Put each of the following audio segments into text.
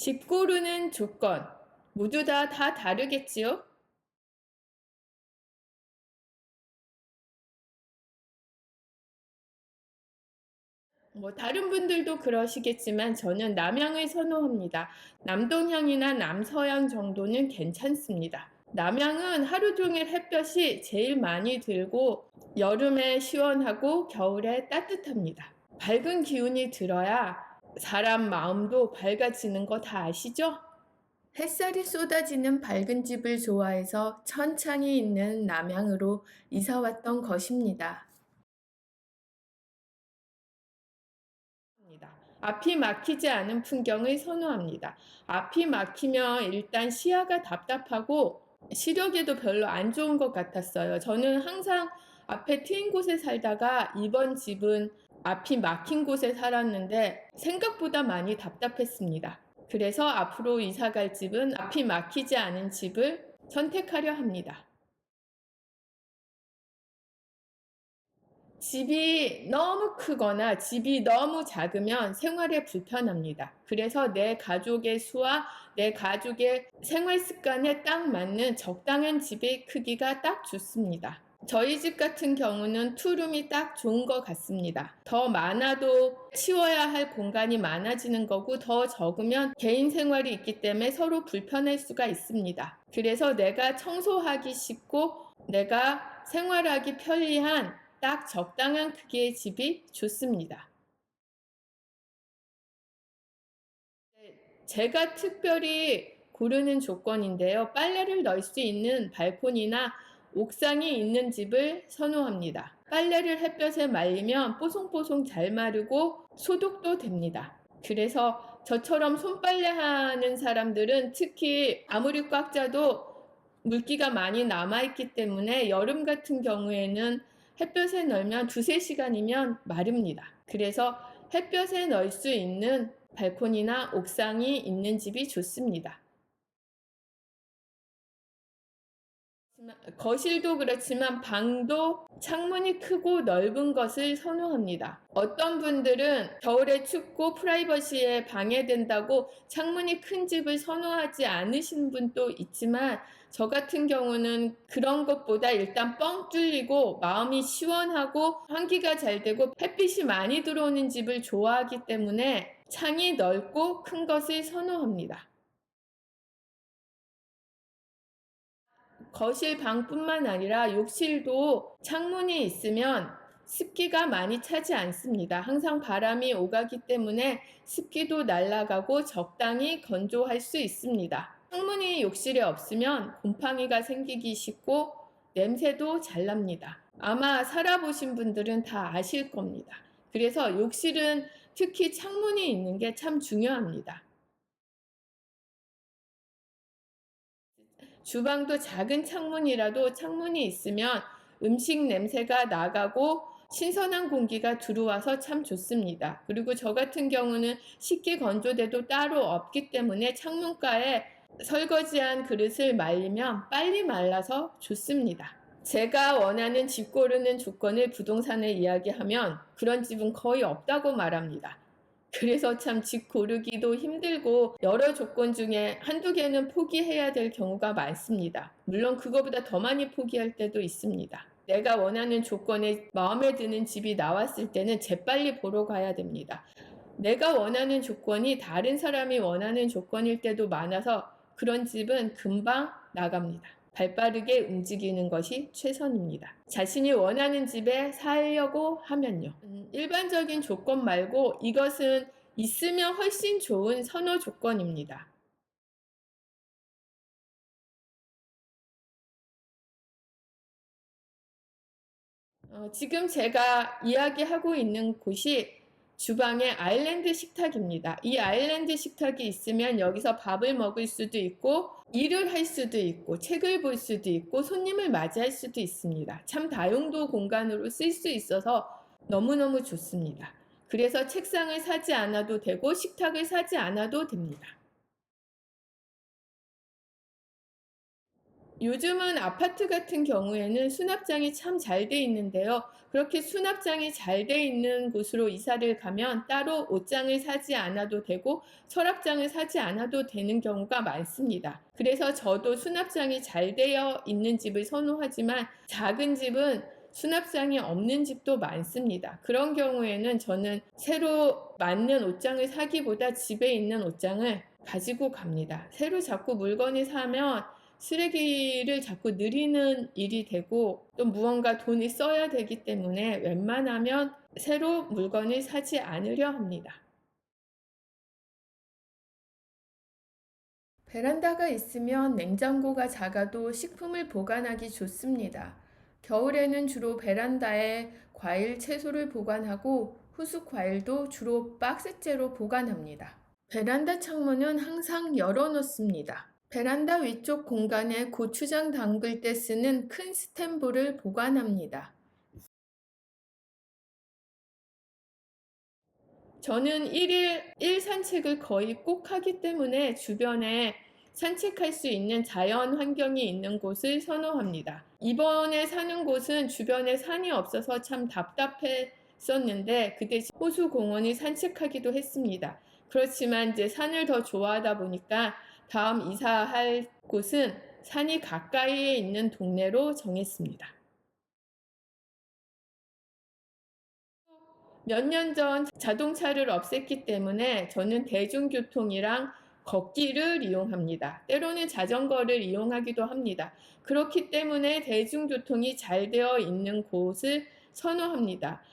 집 고르는 조건 모두 다 다르겠지요? 다른 분들도 그러시겠지만 저는 남향을 선호합니다. 남동향이나 남서향 정도는 괜찮습니다. 남향은 하루 종일 햇볕이 제일 많이 들고 여름에 시원하고 겨울에 따뜻합니다. 밝은 기운이 들어야 사람 마음도 밝아지는 거 다 아시죠? 햇살이 쏟아지는 밝은 집을 좋아해서 천창이 있는 남향으로 이사 왔던 것입니다. 앞이 막히지 않은 풍경을 선호합니다. 앞이 막히면 일단 시야가 답답하고 시력에도 별로 안 좋은 것 같았어요. 저는 항상 앞에 트인 곳에 살다가 이번 집은 앞이 막힌 곳에 살았는데 생각보다 많이 답답했습니다. 그래서 앞으로 이사 갈 집은 앞이 막히지 않은 집을 선택하려 합니다. 집이 너무 크거나 집이 너무 작으면 생활에 불편합니다. 그래서 내 가족의 수와 내 가족의 생활 습관에 딱 맞는 적당한 집의 크기가 딱 좋습니다. 저희 집 같은 경우는 투룸이 딱 좋은 것 같습니다. 더 많아도 치워야 할 공간이 많아지는 거고 더 적으면 개인 생활이 있기 때문에 서로 불편할 수가 있습니다. 그래서 내가 청소하기 쉽고 내가 생활하기 편리한 딱 적당한 크기의 집이 좋습니다. 제가 특별히 고르는 조건인데요. 빨래를 넣을 수 있는 발코니나 옥상이 있는 집을 선호합니다. 빨래를 햇볕에 말리면 뽀송뽀송 잘 마르고 소독도 됩니다. 그래서 저처럼 손빨래 하는 사람들은 특히 아무리 꽉 짜도 물기가 많이 남아있기 때문에 여름 같은 경우에는 햇볕에 널면 두세 시간이면 마릅니다. 그래서 햇볕에 널 수 있는 발코니나 옥상이 있는 집이 좋습니다. 거실도 그렇지만 방도 창문이 크고 넓은 것을 선호합니다. 어떤 분들은 겨울에 춥고 프라이버시에 방해된다고 창문이 큰 집을 선호하지 않으신 분도 있지만 저 같은 경우는 그런 것보다 일단 뻥 뚫리고 마음이 시원하고 환기가 잘 되고 햇빛이 많이 들어오는 집을 좋아하기 때문에 창이 넓고 큰 것을 선호합니다. 거실 방뿐만 아니라 욕실도 창문이 있으면 습기가 많이 차지 않습니다. 항상 바람이 오가기 때문에 습기도 날아가고 적당히 건조할 수 있습니다. 창문이 욕실에 없으면 곰팡이가 생기기 쉽고 냄새도 잘 납니다. 아마 살아보신 분들은 다 아실 겁니다. 그래서 욕실은 특히 창문이 있는 게 참 중요합니다. 주방도 작은 창문이라도 창문이 있으면 음식 냄새가 나가고 신선한 공기가 들어와서 참 좋습니다. 그리고 저 같은 경우는 식기 건조대도 따로 없기 때문에 창문가에 설거지한 그릇을 말리면 빨리 말라서 좋습니다. 제가 원하는 집 고르는 조건을 부동산에 이야기하면 그런 집은 거의 없다고 말합니다. 그래서 참 집 고르기도 힘들고 여러 조건 중에 한두 개는 포기해야 될 경우가 많습니다. 물론 그거보다 더 많이 포기할 때도 있습니다. 내가 원하는 조건에 마음에 드는 집이 나왔을 때는 재빨리 보러 가야 됩니다. 내가 원하는 조건이 다른 사람이 원하는 조건일 때도 많아서 그런 집은 금방 나갑니다. 발빠르게 움직이는 것이 최선입니다. 자신이 원하는 집에 살려고 하면요. 일반적인 조건 말고 이것은 있으면 훨씬 좋은 선호 조건입니다. 지금 제가 이야기하고 있는 곳이 주방의 아일랜드 식탁입니다. 이 아일랜드 식탁이 있으면 여기서 밥을 먹을 수도 있고, 일을 할 수도 있고, 책을 볼 수도 있고, 손님을 맞이할 수도 있습니다. 참 다용도 공간으로 쓸 수 있어서 너무너무 좋습니다. 그래서 책상을 사지 않아도 되고, 식탁을 사지 않아도 됩니다. 요즘은 아파트 같은 경우에는 수납장이 참 잘 돼 있는데요. 그렇게 수납장이 잘 돼 있는 곳으로 이사를 가면 따로 옷장을 사지 않아도 되고 서랍장을 사지 않아도 되는 경우가 많습니다. 그래서 저도 수납장이 잘 되어 있는 집을 선호하지만 작은 집은 수납장이 없는 집도 많습니다. 그런 경우에는 저는 새로 맞는 옷장을 사기보다 집에 있는 옷장을 가지고 갑니다. 새로 자꾸 물건을 사면 쓰레기를 자꾸 늘리는 일이 되고 또 무언가 돈을 써야 되기 때문에 웬만하면 새로 물건을 사지 않으려 합니다. 베란다가 있으면 냉장고가 작아도 식품을 보관하기 좋습니다. 겨울에는 주로 베란다에 과일, 채소를 보관하고 후숙 과일도 주로 박스째로 보관합니다. 베란다 창문은 항상 열어놓습니다. 베란다 위쪽 공간에 고추장 담글 때 쓰는 큰 스탠볼을 보관합니다. 저는 일일 산책을 거의 꼭 하기 때문에 주변에 산책할 수 있는 자연 환경이 있는 곳을 선호합니다. 이번에 사는 곳은 주변에 산이 없어서 참 답답했었는데 그 대신 호수 공원이 산책하기도 했습니다. 그렇지만 이제 산을 더 좋아하다 보니까 다음 이사할 곳은 산이 가까이에 있는 동네로 정했습니다. 몇 년 전 자동차를 없앴기 때문에 저는 대중교통이랑 걷기를 이용합니다. 때로는 자전거를 이용하기도 합니다. 그렇기 때문에 대중교통이 잘 되어 있는 곳을 선호합니다.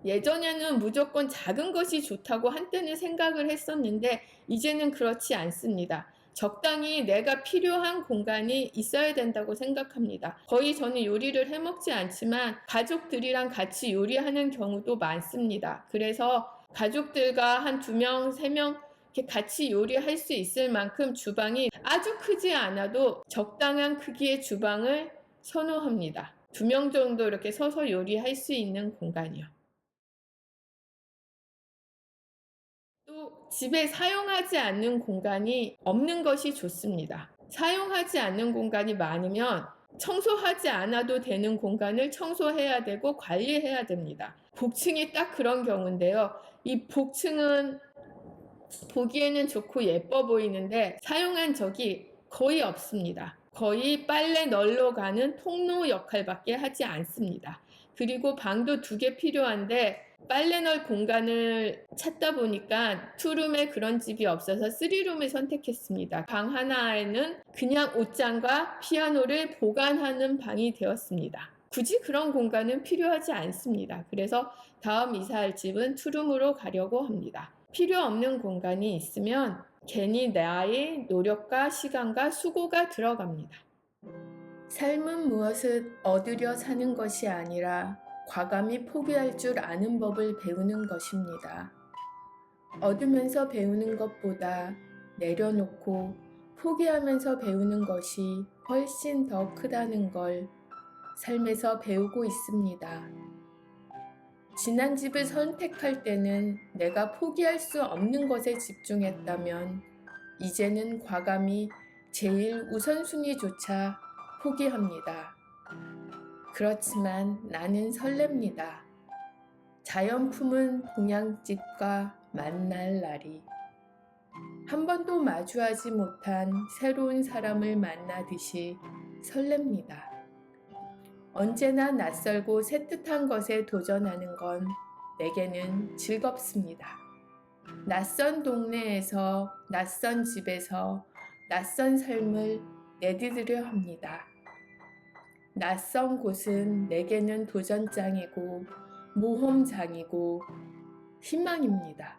예전에는 무조건 작은 것이 좋다고 한때는 생각을 했었는데 이제는 그렇지 않습니다. 적당히 내가 필요한 공간이 있어야 된다고 생각합니다. 거의 저는 요리를 해 먹지 않지만 가족들이랑 같이 요리하는 경우도 많습니다. 그래서 가족들과 한 2명, 3명 이렇게 같이 요리할 수 있을 만큼 주방이 아주 크지 않아도 적당한 크기의 주방을 선호합니다. 2명 정도 이렇게 서서 요리할 수 있는 공간이요. 또 집에 사용하지 않는 공간이 없는 것이 좋습니다. 사용하지 않는 공간이 많으면 청소하지 않아도 되는 공간을 청소해야 되고 관리해야 됩니다. 복층이 딱 그런 경우인데요. 이 복층은 보기에는 좋고 예뻐 보이는데 사용한 적이 거의 없습니다. 거의 빨래 널러 가는 통로 역할밖에 하지 않습니다. 그리고 방도 2개 필요한데 빨래 널 공간을 찾다 보니까 투룸에 그런 집이 없어서 3룸을 선택했습니다. 방 하나에는 그냥 옷장과 피아노를 보관하는 방이 되었습니다. 굳이 그런 공간은 필요하지 않습니다. 그래서 다음 이사할 집은 투룸으로 가려고 합니다. 필요 없는 공간이 있으면 괜히 나의 노력과 시간과 수고가 들어갑니다. 삶은 무엇을 얻으려 사는 것이 아니라 과감히 포기할 줄 아는 법을 배우는 것입니다. 얻으면서 배우는 것보다 내려놓고 포기하면서 배우는 것이 훨씬 더 크다는 걸 삶에서 배우고 있습니다. 지난 집을 선택할 때는 내가 포기할 수 없는 것에 집중했다면 이제는 과감히 제일 우선순위조차 포기합니다. 그렇지만 나는 설렙니다. 자연 품은 동양집과 만날 날이 한 번도 마주하지 못한 새로운 사람을 만나듯이 설렙니다. 언제나 낯설고 새뜻한 것에 도전하는 건 내게는 즐겁습니다. 낯선 동네에서, 낯선 집에서, 낯선 삶을 내디디려 합니다. 낯선 곳은 내게는 도전장이고, 모험장이고, 희망입니다.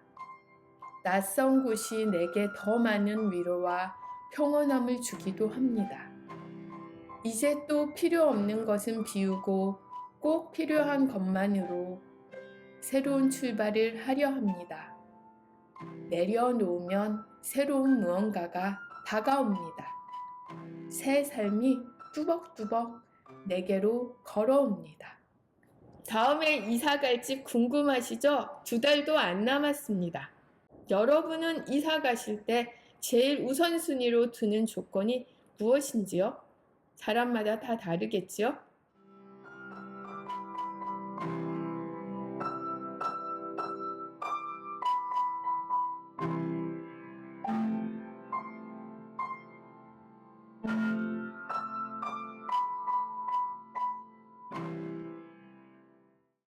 낯선 곳이 내게 더 많은 위로와 평온함을 주기도 합니다. 이제 또 필요 없는 것은 비우고 꼭 필요한 것만으로 새로운 출발을 하려 합니다. 내려놓으면 새로운 무언가가 다가옵니다. 새 삶이 뚜벅뚜벅 내게로 걸어옵니다. 다음에 이사 갈 집 궁금하시죠? 2달도 안 남았습니다. 여러분은 이사 가실 때 제일 우선순위로 두는 조건이 무엇인지요? 사람마다 다 다르겠지요?